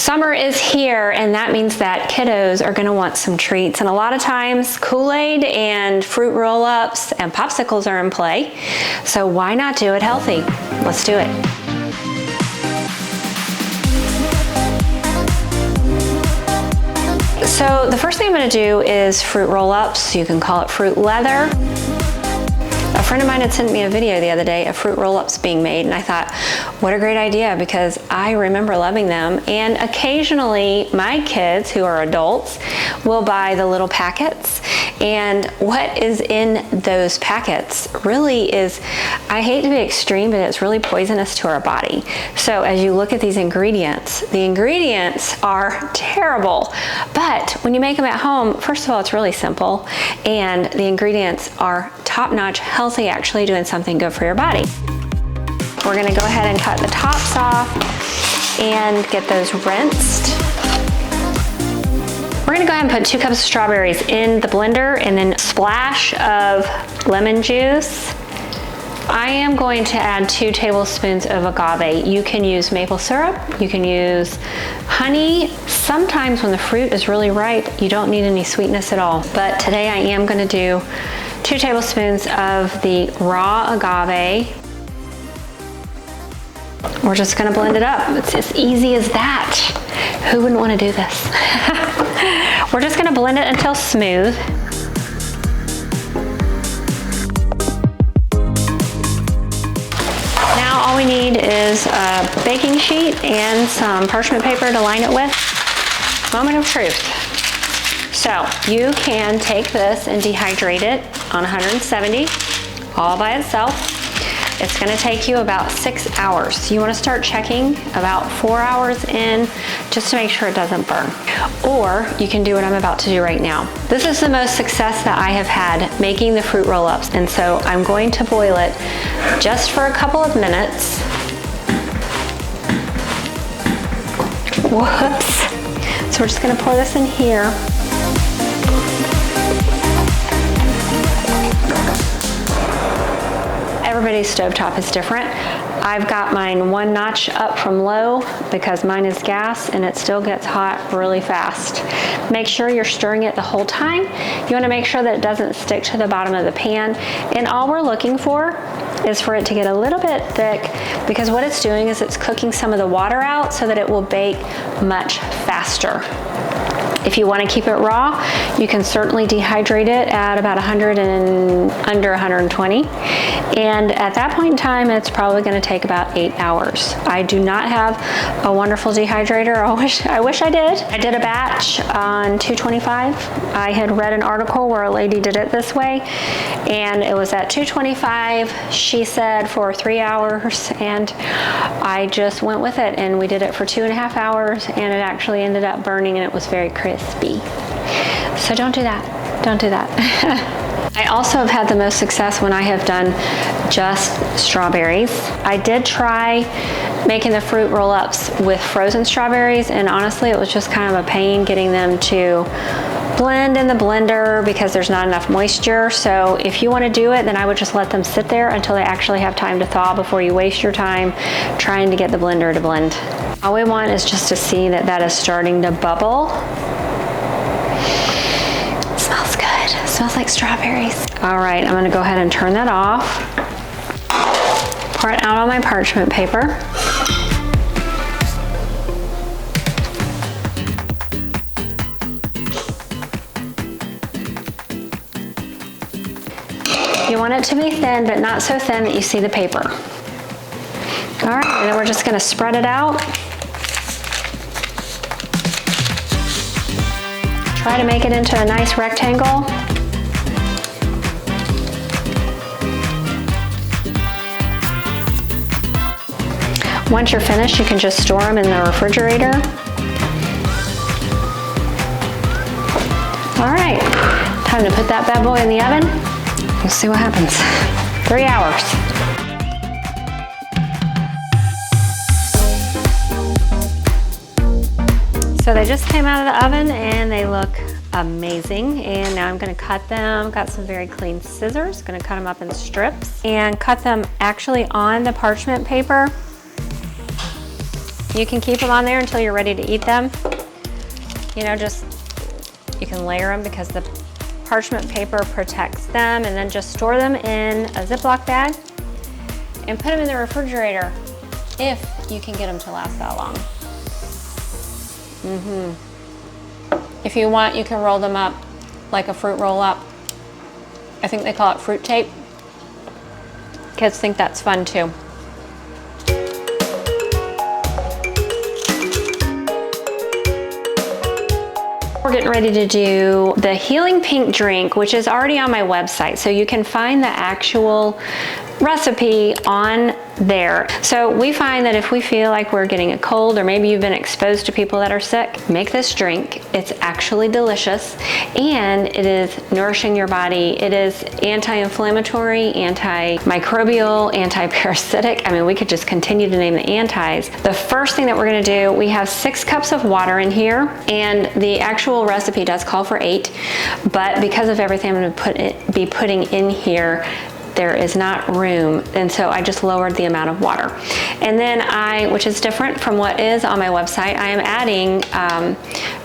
Summer is here, and that means that kiddos are gonna want some treats. And a lot of times Kool-Aid and fruit roll-ups and popsicles are in play. So why not do it healthy? Let's do it. So the first thing I'm gonna do is fruit roll-ups. You can call it fruit leather. A friend of mine had sent me a video the other day of fruit roll-ups being made, and I thought, what a great idea, because I remember loving them. And occasionally my kids, who are adults, will buy the little packets. And what is in those packets really is, I hate to be extreme, but it's really poisonous to our body. So as you look at these ingredients, the ingredients are terrible. But when you make them at home, first of all, it's really simple, and the ingredients are top-notch, healthy, actually doing something good for your body. We're gonna go ahead and cut the tops off and get those rinsed. We're gonna go ahead and put 2 cups of strawberries in the blender and then a splash of lemon juice. I am going to add 2 tablespoons of agave. You can use maple syrup, you can use honey. Sometimes when the fruit is really ripe, you don't need any sweetness at all. But today I am gonna do 2 tablespoons of the raw agave. We're just gonna blend it up. It's as easy as that. Who wouldn't wanna do this? We're just gonna blend it until smooth. Now all we need is a baking sheet and some parchment paper to line it with. Moment of truth. So you can take this and dehydrate it on 170 all by itself. It's gonna take you about 6 hours. You wanna start checking about 4 hours in just to make sure it doesn't burn. Or you can do what I'm about to do right now. This is the most success that I have had making the fruit roll-ups, and so I'm going to boil it just for a couple of minutes. Whoops. So we're just gonna pour this in here. Everybody's stovetop is different. I've got mine 1 notch up from low because mine is gas and it still gets hot really fast. Make sure you're stirring it the whole time. You wanna make sure that it doesn't stick to the bottom of the pan. And all we're looking for is for it to get a little bit thick, because what it's doing is it's cooking some of the water out so that it will bake much faster. If you want to keep it raw, you can certainly dehydrate it at about 100 and under 120. And at that point in time, it's probably going to take about 8 hours. I do not have a wonderful dehydrator. I wish I did. I did a batch on 225. I had read an article where a lady did it this way, and it was at 225, she said, for 3 hours, and I just went with it, and we did it for 2.5 hours, and it actually ended up burning, and it was very crispy. So don't do that. Don't do that. I also have had the most success when I have done just strawberries. I did try making the fruit roll-ups with frozen strawberries, and honestly it was just kind of a pain getting them to blend in the blender because there's not enough moisture. So if you want to do it, then I would just let them sit there until they actually have time to thaw before you waste your time trying to get the blender to blend. All we want is just to see that that is starting to bubble. Smells good. Smells like strawberries. All right, I'm gonna go ahead and turn that off. Pour it out on my parchment paper. You want it to be thin, but not so thin that you see the paper. All right, and then we're just gonna spread it out. Try to make it into a nice rectangle. Once you're finished, you can just store them in the refrigerator. All right, time to put that bad boy in the oven. We'll see what happens. 3 hours. So they just came out of the oven and they look amazing. And now I'm gonna cut them. Got some very clean scissors. Gonna cut them up in strips and cut them actually on the parchment paper. You can keep them on there until you're ready to eat them. You know, just, you can layer them because the parchment paper protects them, and then just store them in a Ziploc bag and put them in the refrigerator if you can get them to last that long. If you want, you can roll them up like a fruit roll up. I think they call it fruit tape. Kids think that's fun too. We're getting ready to do the Healing Pink drink, which is already on my website. So you can find the actual recipe on there. So we find that if we feel like we're getting a cold, or maybe you've been exposed to people that are sick, make this drink. It's actually delicious, and it is nourishing your body. It is anti-inflammatory, antimicrobial, anti-parasitic. I mean, we could just continue to name the antis. The first thing that we're gonna do, we have 6 cups of water in here, and the actual recipe does call for 8, but because of everything I'm gonna be putting in here, there is not room, and so I just lowered the amount of water. And then which is different from what is on my website, I am adding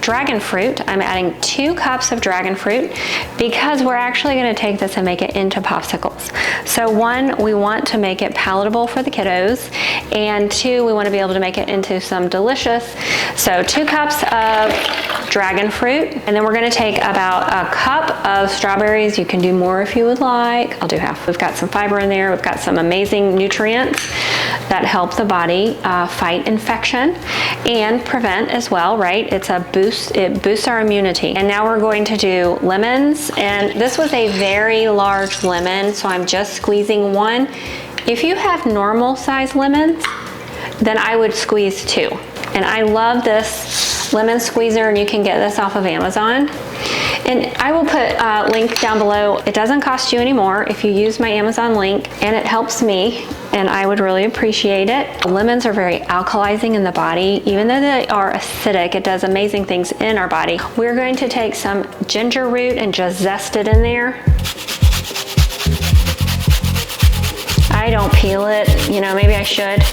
dragon fruit. I'm adding 2 cups of dragon fruit because we're actually gonna take this and make it into popsicles. So 1, we want to make it palatable for the kiddos, and 2, we wanna be able to make it into some delicious. So 2 cups of dragon fruit, and then we're gonna take about a cup of strawberries. You can do more if you would like. I'll do half. We've got some fiber in there. We've got some amazing nutrients that help the body fight infection and prevent as well, right? It's a boost, it boosts our immunity. And now we're going to do lemons, and this was a very large lemon, so I'm just squeezing 1. If you have normal size lemons, then I would squeeze 2. And I love this lemon squeezer, and you can get this off of Amazon. And I will put a link down below. It doesn't cost you any more if you use my Amazon link, and it helps me, and I would really appreciate it. Lemons are very alkalizing in the body. Even though they are acidic, it does amazing things in our body. We're going to take some ginger root and just zest it in there. I don't peel it, you know, maybe I should.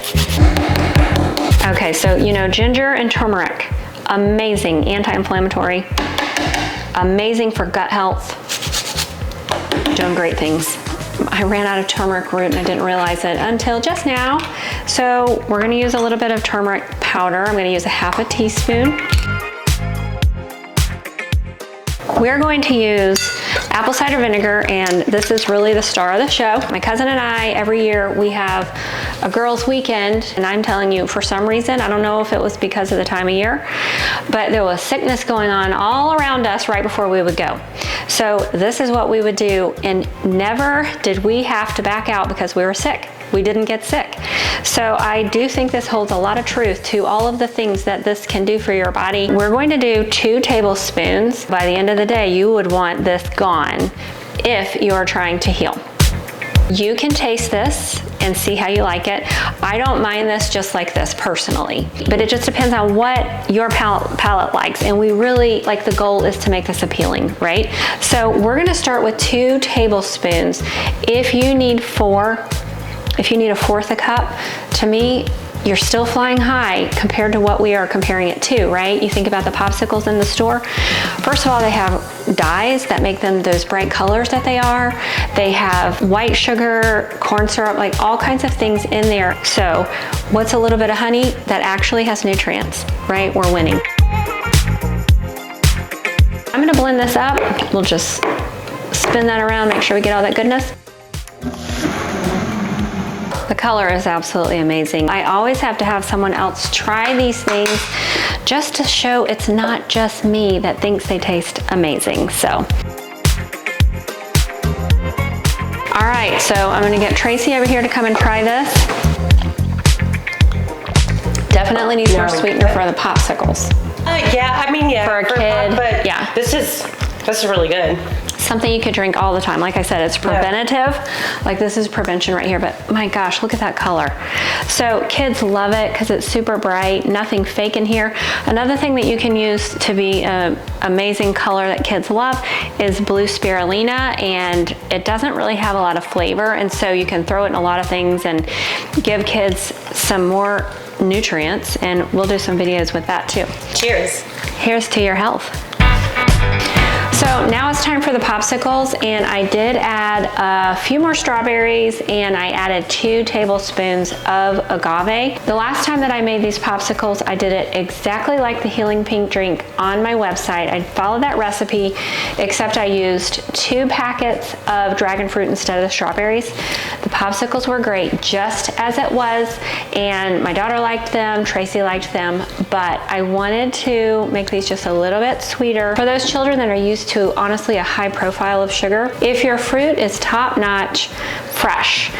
Okay, so you know, ginger and turmeric, amazing anti-inflammatory, amazing for gut health, doing great things. I ran out of turmeric root and I didn't realize it until just now. So we're gonna use a little bit of turmeric powder. I'm gonna use a ½ teaspoon. We're going to use apple cider vinegar, and this is really the star of the show. My cousin and I, every year we have a girls' weekend, and I'm telling you, for some reason, I don't know if it was because of the time of year, but there was sickness going on all around us right before we would go. So this is what we would do, and never did we have to back out because we were sick. We didn't get sick. So I do think this holds a lot of truth to all of the things that this can do for your body. We're going to do 2 tablespoons. By the end of the day, you would want this gone if you are trying to heal. You can taste this and see how you like it. I don't mind this just like this personally, but it just depends on what your palate likes. And we really, like, the goal is to make this appealing, right? So we're gonna start with 2 tablespoons. If you need 4, if you need a 1/4 a cup, to me, you're still flying high compared to what we are comparing it to, right? You think about the popsicles in the store. First of all, they have dyes that make them those bright colors that they are. They have white sugar, corn syrup, like all kinds of things in there. So what's a little bit of honey that actually has nutrients, right? We're winning. I'm gonna blend this up. We'll just spin that around, make sure we get all that goodness. The color is absolutely amazing. I always have to have someone else try these things just to show it's not just me that thinks they taste amazing. So, all right, so I'm gonna get Tracy over here to come and try this. Definitely needs more sweetener for the popsicles. Yeah, I mean, yeah. For a kid, but yeah. This is really good. Something you could drink all the time. Like I said, it's preventative. Yeah. Like this is prevention right here, but my gosh, look at that color. So kids love it because it's super bright, nothing fake in here. Another thing that you can use to be an amazing color that kids love is blue spirulina, and it doesn't really have a lot of flavor, and so you can throw it in a lot of things and give kids some more nutrients, and we'll do some videos with that too. Cheers. Here's to your health. So now it's time for the popsicles, and I did add a few more strawberries, and I added 2 tablespoons of agave. The last time that I made these popsicles, I did it exactly like the Healing Pink drink on my website. I followed that recipe, except I used 2 packets of dragon fruit instead of the strawberries. The popsicles were great just as it was, and my daughter liked them, Tracy liked them, but I wanted to make these just a little bit sweeter for those children that are used to honestly a high profile of sugar. If your fruit is top-notch fresh,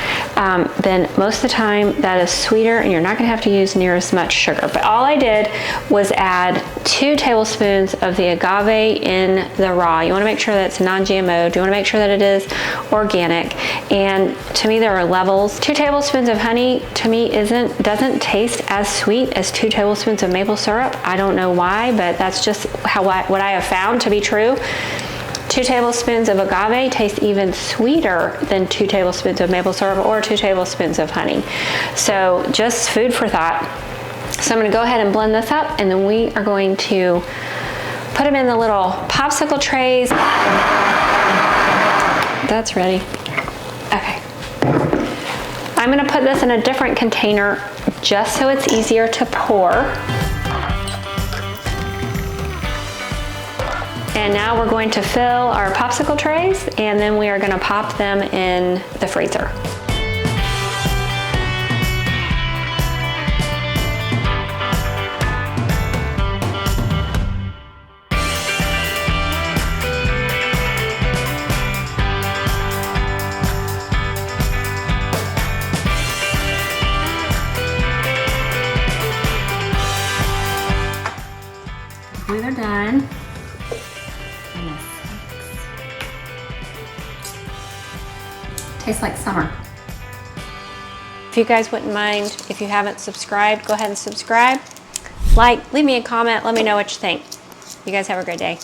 then most of the time that is sweeter and you're not gonna have to use near as much sugar. But all I did was add 2 tablespoons of the agave in the raw. You wanna make sure that it's non-GMO. You wanna make sure that it is organic. And to me, there are levels. 2 tablespoons of honey, to me, doesn't taste as sweet as 2 tablespoons of maple syrup. I don't know why, but that's just what I have found to be true. 2 tablespoons of agave tastes even sweeter than 2 tablespoons of maple syrup or 2 tablespoons of honey. So just food for thought. So I'm going to go ahead and blend this up, and then we are going to put them in the little popsicle trays. That's ready. Okay. I'm going to put this in a different container just so it's easier to pour. And now we're going to fill our popsicle trays, and then we are going to pop them in the freezer. I believe they're done. Tastes like summer. If you guys wouldn't mind, if you haven't subscribed, go ahead and subscribe. Like, leave me a comment, let me know what you think. You guys have a great day.